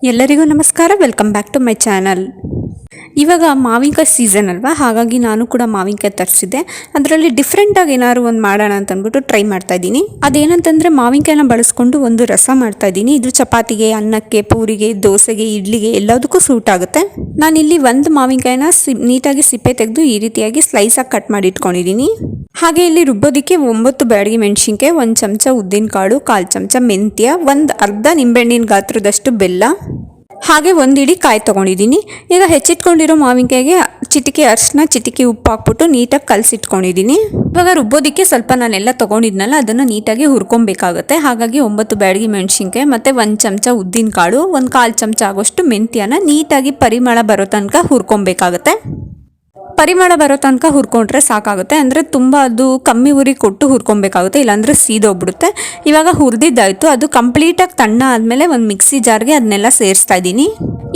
ಎಲ್ಲರಿಗೂ ನಮಸ್ಕಾರ, welcome back to my channel. ಇವಾಗ ಮಾವಿನಕಾಯಿ ಸೀಸನ್ ಅಲ್ವಾ, ಹಾಗಾಗಿ ನಾನು ಕೂಡ ಮಾವಿನಕಾಯಿ ತರಿಸಿದ್ದೆ. ಅದರಲ್ಲಿ ಡಿಫ್ರೆಂಟಾಗಿ ಏನಾದ್ರು ಒಂದು ಮಾಡೋಣ ಅಂತ ಅಂದ್ಬಿಟ್ಟು ಟ್ರೈ ಮಾಡ್ತಾ ಇದ್ದೀನಿ. ಅದೇನಂತಂದರೆ ಮಾವಿನಕಾಯಿನ ಬಳಸ್ಕೊಂಡು ಒಂದು ರಸ ಮಾಡ್ತಾ ಇದ್ದೀನಿ. ಇದು ಚಪಾತಿಗೆ, ಅನ್ನಕ್ಕೆ, ಪೂರಿಗೆ, ದೋಸೆಗೆ, ಇಡ್ಲಿಗೆ ಎಲ್ಲದಕ್ಕೂ ಸೂಟ್ ಆಗುತ್ತೆ. ನಾನಿಲ್ಲಿ ಒಂದು ಮಾವಿನಕಾಯಿನ ನೀಟಾಗಿ ಸಿಪ್ಪೆ ತೆಗೆದು ಈ ರೀತಿಯಾಗಿ ಸ್ಲೈಸಾಗಿ ಕಟ್ ಮಾಡಿ ಇಟ್ಕೊಂಡಿದ್ದೀನಿ. ಹಾಗೆ ಇಲ್ಲಿ ರುಬ್ಬೋದಕ್ಕೆ 9 ಬ್ಯಾಡಗಿ ಮೆಣಸಿನ್ಕಾಯಿ, 1 ಚಮಚ ಉದ್ದಿನಕಾಳು, 1/4 ಚಮಚ ಮೆಂತ್ಯ, ಒಂದು ಅರ್ಧ ನಿಂಬೆಹಣ್ಣಿನ ಗಾತ್ರದಷ್ಟು ಬೆಲ್ಲ, ಹಾಗೆ 1 ಇಡೀ ಕಾಯಿ ತೊಗೊಂಡಿದ್ದೀನಿ. ಈಗ ಹೆಚ್ಚಿಟ್ಕೊಂಡಿರೋ ಮಾವಿನಕಾಯಿಗೆ ಚಿಟಿಕೆ ಅರಿಶಿನ, ಚಿಟಿಕೆ ಉಪ್ಪು ಹಾಕ್ಬಿಟ್ಟು ನೀಟಾಗಿ ಕಲಸಿಟ್ಕೊಂಡಿದ್ದೀನಿ. ಇವಾಗ ರುಬ್ಬೋದಕ್ಕೆ ಸ್ವಲ್ಪ ನಾನೆಲ್ಲ ತೊಗೊಂಡಿದ್ನಲ್ಲ ಅದನ್ನು ನೀಟಾಗಿ ಹುರ್ಕೊಬೇಕಾಗುತ್ತೆ. ಹಾಗಾಗಿ 9 ಬ್ಯಾಡಗಿ ಮೆಣಸಿನ್ಕಾಯಿ ಮತ್ತು 1 ಚಮಚ ಉದ್ದಿನಕಾಳು, 1/4 ಚಮಚ ಆಗೋಷ್ಟು ಮೆಂತ್ಯನ ನೀಟಾಗಿ ಪರಿಮಳ ಬರೋ ತನಕ ಹುರ್ಕೊಬೇಕಾಗುತ್ತೆ. ಪರಿಮಳ ಬರೋ ತನಕ ಹುರ್ಕೊಂಡ್ರೆ ಸಾಕಾಗುತ್ತೆ. ಅಂದರೆ ತುಂಬ ಅದು ಕಮ್ಮಿ ಉರಿ ಕೊಟ್ಟು ಹುರ್ಕೊಬೇಕಾಗುತ್ತೆ, ಇಲ್ಲಾಂದರೆ ಸೀದೋಗ್ಬಿಡುತ್ತೆ. ಇವಾಗ ಹುರಿದಿದ್ದಾಯಿತು. ಅದು ಕಂಪ್ಲೀಟಾಗಿ ತಣ್ಣ ಆದಮೇಲೆ ಒಂದು ಮಿಕ್ಸಿ ಜಾರ್ಗೆ ಅದನ್ನೆಲ್ಲ ಸೇರಿಸ್ತಾ ಇದ್ದೀನಿ.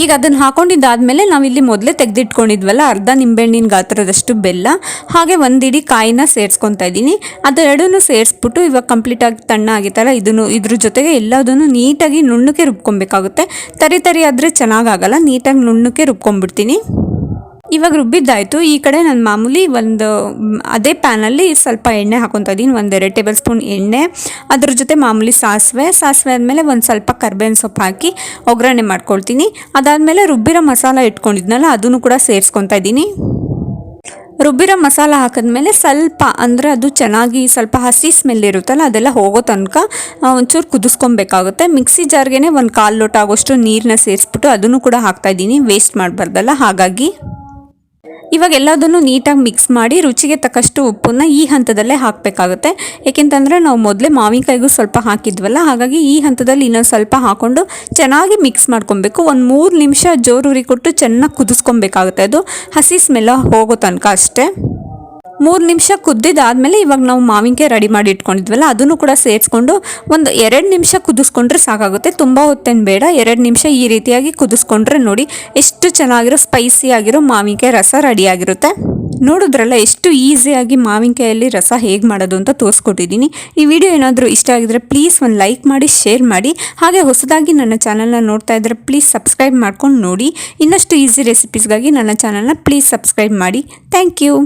ಈಗ ಅದನ್ನು ಹಾಕೊಂಡಿದ್ದಾದಮೇಲೆ ನಾವಿಲ್ಲಿ ಮೊದಲೇ ತೆಗೆದಿಟ್ಕೊಂಡಿದ್ವಲ್ಲ ಅರ್ಧ ನಿಂಬೆಹಣ್ಣಿನ ಗಾತ್ರದಷ್ಟು ಬೆಲ್ಲ, ಹಾಗೆ 1 ಇಡೀ ಕಾಯಿನ ಸೇರಿಸ್ಕೊತಾ ಇದ್ದೀನಿ. ಅದೆರಡನ್ನೂ ಸೇರಿಸ್ಬಿಟ್ಟು ಇವಾಗ ಕಂಪ್ಲೀಟಾಗಿ ತಣ್ಣ ಆಗಿತ್ತಲ್ಲ, ಇದ್ರ ಜೊತೆಗೆ ಎಲ್ಲದನ್ನು ನೀಟಾಗಿ ನುಣ್ಣಕ್ಕೆ ರುಬ್ಕೊಬೇಕಾಗುತ್ತೆ. ತರಿ ಆದರೆ ಚೆನ್ನಾಗಾಗಲ್ಲ, ನೀಟಾಗಿ ನುಣ್ಣಕ್ಕೆ ರುಬ್ಕೊಂಡ್ಬಿಡ್ತೀನಿ. ಇವಾಗ ರುಬ್ಬಿದ್ದಾಯಿತು. ಈ ಕಡೆ ನಾನು ಮಾಮೂಲಿ ಅದೇ ಪ್ಯಾನಲ್ಲಿ ಸ್ವಲ್ಪ ಎಣ್ಣೆ ಹಾಕೊತಾ ಇದ್ದೀನಿ, 1-2 ಟೇಬಲ್ ಸ್ಪೂನ್ ಎಣ್ಣೆ. ಅದ್ರ ಜೊತೆ ಮಾಮೂಲಿ ಸಾಸಿವೆ ಆದಮೇಲೆ ಒಂದು ಸ್ವಲ್ಪ ಕರ್ಬೇವಿನ ಸೊಪ್ಪು ಹಾಕಿ ಒಗ್ಗರಣೆ ಮಾಡ್ಕೊಳ್ತೀನಿ. ಅದಾದಮೇಲೆ ರುಬ್ಬಿರೋ ಮಸಾಲ ಇಟ್ಕೊಂಡಿದ್ನಲ್ಲ ಅದನ್ನು ಕೂಡ ಸೇರಿಸ್ಕೊತಾ ಇದ್ದೀನಿ. ರುಬ್ಬಿರೋ ಮಸಾಲ ಹಾಕಿದ್ಮೇಲೆ ಸ್ವಲ್ಪ ಅಂದರೆ ಅದು ಚೆನ್ನಾಗಿ ಸ್ವಲ್ಪ ಹಸಿ ಸ್ಮೆಲ್ ಇರುತ್ತಲ್ಲ ಅದೆಲ್ಲ ಹೋಗೋ ತನಕ ಒಂಚೂರು ಕುದಿಸ್ಕೊಬೇಕಾಗುತ್ತೆ. ಮಿಕ್ಸಿ ಜಾರ್ಗೆ 1/4 ಲೋಟ ಆಗೋಷ್ಟು ನೀರನ್ನ ಸೇರಿಸ್ಬಿಟ್ಟು ಅದನ್ನು ಕೂಡ ಹಾಕ್ತಾಯಿದ್ದೀನಿ, ವೇಸ್ಟ್ ಮಾಡಬಾರ್ದಲ್ಲ. ಹಾಗಾಗಿ ಇವಾಗ ಎಲ್ಲದನ್ನು ನೀಟಾಗಿ ಮಿಕ್ಸ್ ಮಾಡಿ ರುಚಿಗೆ ತಕ್ಕಷ್ಟು ಉಪ್ಪನ್ನು ಈ ಹಂತದಲ್ಲೇ ಹಾಕಬೇಕಾಗುತ್ತೆ. ಏಕೆಂತಂದರೆ ನಾವು ಮೊದಲೇ ಮಾವಿನಕಾಯಿಗೂ ಸ್ವಲ್ಪ ಹಾಕಿದ್ವಲ್ಲ, ಹಾಗಾಗಿ ಈ ಹಂತದಲ್ಲಿ ಇನ್ನೊಂದು ಸ್ವಲ್ಪ ಹಾಕ್ಕೊಂಡು ಚೆನ್ನಾಗಿ ಮಿಕ್ಸ್ ಮಾಡ್ಕೊಬೇಕು. 3 ನಿಮಿಷ ಜೋರುರಿ ಕೊಟ್ಟು ಚೆನ್ನಾಗಿ ಕುದಿಸ್ಕೊಬೇಕಾಗುತ್ತೆ, ಅದು ಹಸಿ ಸ್ಮೆಲ್ಲ ಹೋಗೋ ತನಕ ಅಷ್ಟೇ. 3 ನಿಮಿಷ ಕುದ್ದಿದ್ದಾದಮೇಲೆ ಇವಾಗ ನಾವು ಮಾವಿನಕಾಯಿ ರೆಡಿ ಮಾಡಿ ಇಟ್ಕೊಂಡಿದ್ವಲ್ಲ ಅದನ್ನು ಕೂಡ ಸೇರಿಸ್ಕೊಂಡು 2 ನಿಮಿಷ ಕುದಿಸ್ಕೊಂಡ್ರೆ ಸಾಕಾಗುತ್ತೆ. ತುಂಬ ಹೊತ್ತೇನು ಬೇಡ, 2 ನಿಮಿಷ ಈ ರೀತಿಯಾಗಿ ಕುದಿಸ್ಕೊಂಡ್ರೆ ನೋಡಿ ಎಷ್ಟು ಚೆನ್ನಾಗಿರೋ ಸ್ಪೈಸಿ ಆಗಿರೋ ಮಾವಿನಕಾಯಿ ರಸ ರೆಡಿಯಾಗಿರುತ್ತೆ. ನೋಡಿದ್ರಲ್ಲ ಎಷ್ಟು ಈಸಿಯಾಗಿ ಮಾವಿನಕಾಯಲ್ಲಿ ರಸ ಹೇಗೆ ಮಾಡೋದು ಅಂತ ತೋರಿಸ್ಕೊಟ್ಟಿದ್ದೀನಿ. ಈ ವಿಡಿಯೋ ಏನಾದರೂ ಇಷ್ಟ ಆಗಿದ್ರೆ ಪ್ಲೀಸ್ ಒಂದು ಲೈಕ್ ಮಾಡಿ, ಶೇರ್ ಮಾಡಿ. ಹಾಗೆ ಹೊಸದಾಗಿ ನನ್ನ ಚಾನಲ್ನ ನೋಡ್ತಾ ಇದ್ದರೆ ಪ್ಲೀಸ್ ಸಬ್ಸ್ಕ್ರೈಬ್ ಮಾಡ್ಕೊಂಡು ನೋಡಿ. ಇನ್ನಷ್ಟು ಈಸಿ ರೆಸಿಪೀಸ್ಗಾಗಿ ನನ್ನ ಚಾನಲ್ನ ಪ್ಲೀಸ್ ಸಬ್ಸ್ಕ್ರೈಬ್ ಮಾಡಿ. Thank you.